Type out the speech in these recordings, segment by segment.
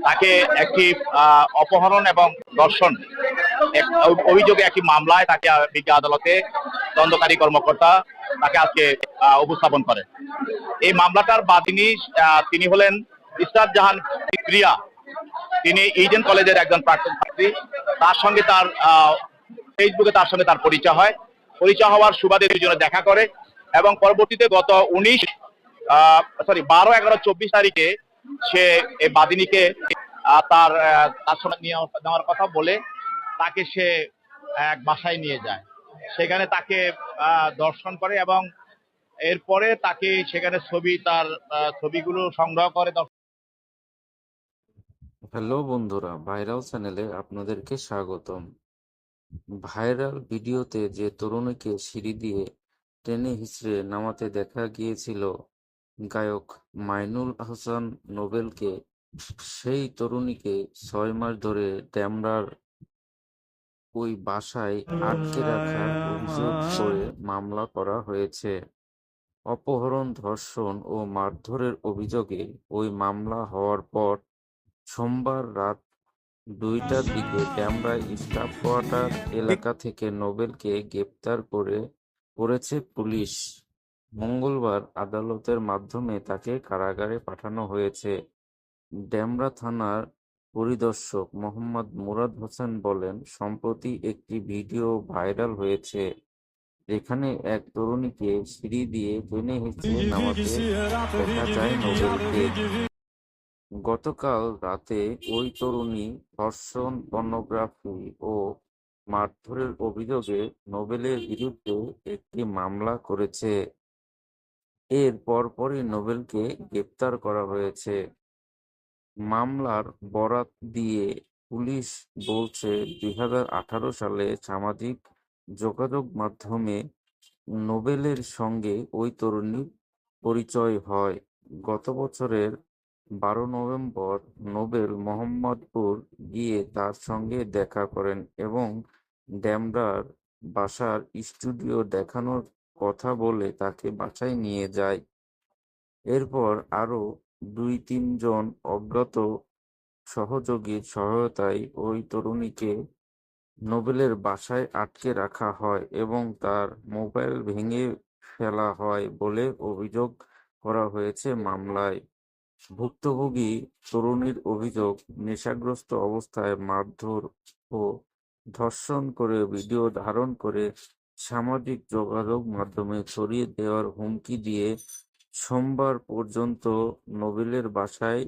তাকে একটি অপহরণ এবং ধর্ষণ অভিযোগে একটি মামলায় তাকে বিজ্ঞ আদালতে তদন্তকারী কর্মকর্তা তাকে আজকে উপস্থাপন করেন। এই মামলাটার বাদীনি তিনি হলেন ইসরাত জাহান প্রিয়া। তিনি ইডেন কলেজের একজন প্রাক্তন ছাত্রী। তার সঙ্গে তার ফেসবুকে তার সঙ্গে তার পরিচয় হওয়ার সুবাদে দুজনে দেখা করে এবং পরবর্তীতে গত 12/11/24 তারিখে সে এই বাদিনীকে তার সঙ্গে নেওয়ার কথা বলে তাকে সে এক বাসায় নিয়ে যায়। সেখানে তাকে দর্শন করে এবং এরপরে তাকে সেখানে তার ছবিগুলো সংগ্রহ করে। হ্যালো বন্ধুরা, ভাইরাল চ্যানেলে আপনাদেরকে স্বাগতম। ভাইরাল ভিডিওতে যে তরুণীকে সিঁড়ি দিয়ে টেনে হিঁচড়ে নামাতে দেখা গিয়েছিল গায়ক মাইনুল হাসান নোবেলকে, সেই তরুণীকে 6 মাস ধরে ডেমরার ওই বাসায় আটকে রাখার অভিযোগ করে মামলা করা হয়েছে। অপহরণ, ধর্ষণ ও মারধরের অভিযোগে ওই মামলা হওয়ার পর সোমবার রাত 2টার দিকে ডেমরা স্টাফ কোয়ার্টার এলাকা থেকে নোবেলকে গ্রেপ্তার করেছে পুলিশ। মঙ্গলবার আদালতের মাধ্যমে তাকে কারাগারে পাঠানো হয়েছে। ডেমরা থানার পরিদর্শক মোহাম্মদ মুরাদ হোসেন বলেন, সম্প্রতি একটি ভিডিও ভাইরাল হয়েছে যেখানে এক তরুণীকে সিঁড়ি দিয়ে টেনে হিঁচড়ে নামাতে দেখা যায় নোবেলকে। গতকাল রাতে ওই তরুণী ধর্ষণ, পর্নোগ্রাফি ও মারধরের অভিযোগে নোবেলের বিরুদ্ধে একটি মামলা করেছে। এর পরপরই নোবেলকে গ্রেপ্তার করা হয়েছে। মামলার বরাত দিয়ে পুলিশ বলছে, 2018 সালে সামাজিক যোগাযোগ মাধ্যমে নোবেলের সঙ্গে ওই তরুণীর পরিচয় হয়। গত বছরের 12 নভেম্বর নোবেল মোহাম্মদপুর গিয়ে তার সঙ্গে দেখা করেন এবং ডেমরার বাসার স্টুডিও দেখানোর কথা বলে তাকে বাসায় নিয়ে যায়। এরপর আরও 2-3 জন অজ্ঞাত সহযোগীর সহায়তায় ওই তরুণীকে নোবেলের বাসায় আটকে রাখা হয় এবং তার মোবাইল ভেঙে ফেলা হয় বলে অভিযোগ করা হয়েছে মামলায়। ভুক্তভোগী তরুণীর অভিযোগ, নেশাগ্রস্ত অবস্থায় মারধর ও ধর্ষণ করে ভিডিও ধারণ করে সামাজিক যোগাযোগ মাধ্যমে ছড়িয়ে দেওয়ার হুমকি দিয়ে সোমবার পর্যন্ত নোবেলের বাসায়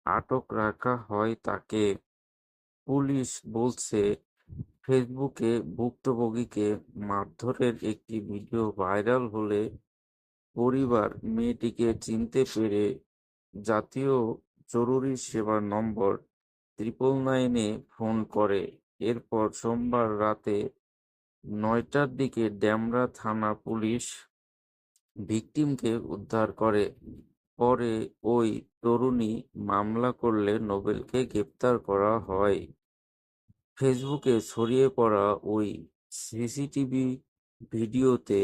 আটক রাখা হয় তাকে। পুলিশ বলছে, ফেসবুকে ভুক্তভোগীকে মারধরের একটি ভিডিও ভাইরাল হলে পরিবার মেয়েটিকে চিনতে পেরে জাতীয় জরুরি সেবা নম্বর 999-এ ফোন করে। এরপর সোমবার রাতে 9টার দিকে ডেমরা থানা পুলিশ ভিকটিমকে উদ্ধার করে। পরে ওই তরুণী মামলা করলে নোবেলকে গ্রেপ্তার করা হয়। ফেসবুকে ছড়িয়ে পড়া ওই সিসিটিভি ভিডিওতে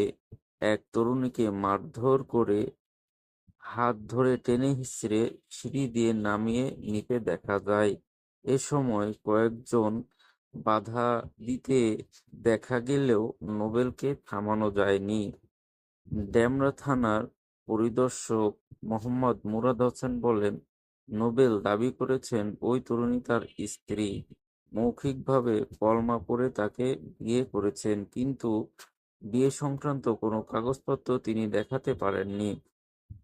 এক তরুণীকে মারধর করে হাত ধরে টেনে হিঁচড়ে সিঁড়ি দিয়ে নামিয়ে নিতে দেখা যায়। এ সময় কয়েকজন বাধা দিতে দেখা গেলেও নোবেলকে থামানো যায়নি। ডেমরা থানার পরিদর্শক মোহাম্মদ মুরাদ হোসেন বলেন, নোবেল দাবি করেছেন ওই তরুণী তার স্ত্রী। মৌখিকভাবে কলমা পড়ে তাকে বিয়ে করেছেন, কিন্তু বিয়ে সংক্রান্ত কোনো কাগজপত্র তিনি দেখাতে পারেননি।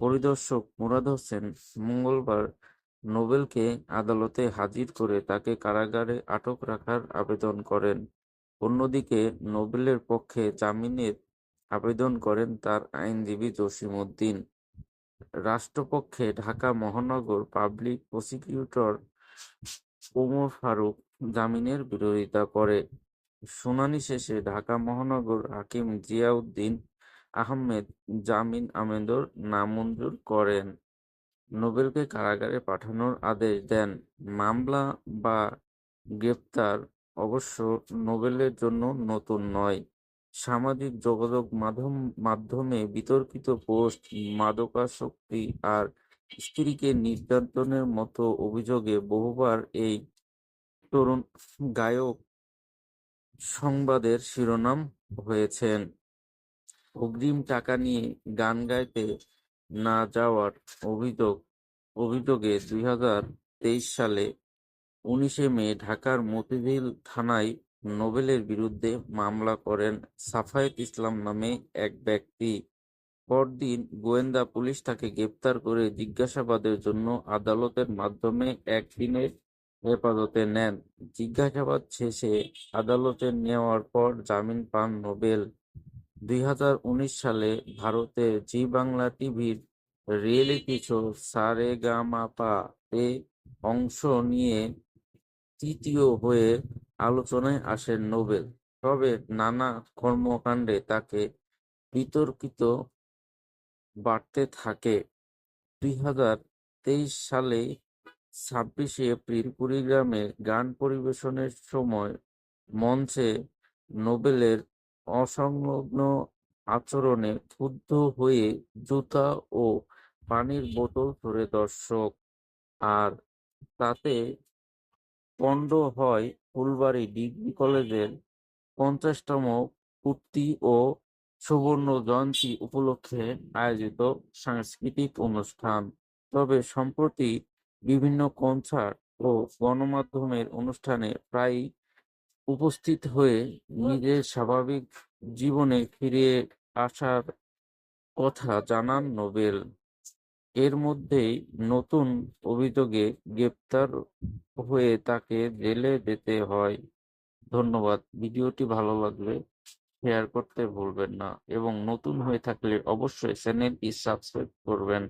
পরিদর্শক মুরাদ হোসেন মঙ্গলবার নোবেলকে আদালতে হাজির করে তাকে কারাগারে আটক রাখার আবেদন করেন। অন্যদিকে নোবেলের পক্ষে জামিনের আবেদন করেন তার আইনজীবী জসিম উদ্দিন। রাষ্ট্রপক্ষে ঢাকা মহানগর পাবলিক প্রসিকিউটর ওমর ফারুক জামিনের বিরোধিতা করে। শুনানি শেষে ঢাকা মহানগর হাকিম জিয়াউদ্দিন আহমেদ জামিন আবেদন নামঞ্জুর করেন। নোবেলকে কারাগারে পাঠানোর আদেশ দেন। মামলা বা গ্রেপ্তার অবশ্য নোবেলের জন্য নতুন নয়। সামাজিক যোগাযোগ মাধ্যমে বিতর্কিত পোস্ট, মাদকাসক্তি আর স্ত্রীকে নির্যাতনের মতো অভিযোগে বহুবার এই তরুণ গায়ক সংবাদের শিরোনাম হয়েছেন। অগ্রিম টাকা নিয়ে গান গাইতে না যাওয়ার অভিযোগে 2023 সালে 19শে মে ঢাকার মতিঝিল থানায় নোবেলের বিরুদ্ধে মামলা করেন সাফায়েত ইসলাম নামে এক ব্যক্তি। পরদিন গোয়েন্দা পুলিশ তাকে গ্রেপ্তার করে জিজ্ঞাসাবাদের জন্য আদালতের মাধ্যমে 1 দিনের হেফাজতে নেন। জিজ্ঞাসাবাদ শেষে আদালতে নেওয়ার পর জামিন পান নোবেল। 2019 সালে ভারতে জি বাংলা টিভির রিয়েলিটি শো সারেগামাপা-তে অংশ নিয়ে তৃতীয় হয়ে আলোচনায় আসেন নোবেল। তবে নানা কর্মকাণ্ডে তাকে বিতর্কিত বাড়তে থাকে। 2023 সালে 26শে এপ্রিল কুড়িগ্রামে গান পরিবেশনের সময় মঞ্চে নোবেলের অসংলগ্ন আচরণে ক্ষুব্ধ হয়ে জুতা ও পানির বোতল ছোড়ে দর্শক। আর তাতে পণ্ড হয় ফুলবাড়ী ডিগ্রি কলেজের 50তম পূর্তি ও সুবর্ণ জয়ন্তী উপলক্ষে আয়োজিত সাংস্কৃতিক অনুষ্ঠান। তবে সম্প্রতি বিভিন্ন কনসার্ট ও গণমাধ্যমের অনুষ্ঠানে প্রায়ই উপস্থিত হয়ে নিজের স্বাভাবিক জীবনে ফিরে আসার কথা জানান নোবেল। এর মধ্যেই নতুন অভিযোগে গ্রেপ্তার হয়ে তাকে জেলে যেতে হয়। ধন্যবাদ। ভিডিওটি ভালো লাগলে শেয়ার করতে ভুলবেন না এবং নতুন হয়ে থাকলে অবশ্যই চ্যানেলটি সাবস্ক্রাইব করবেন।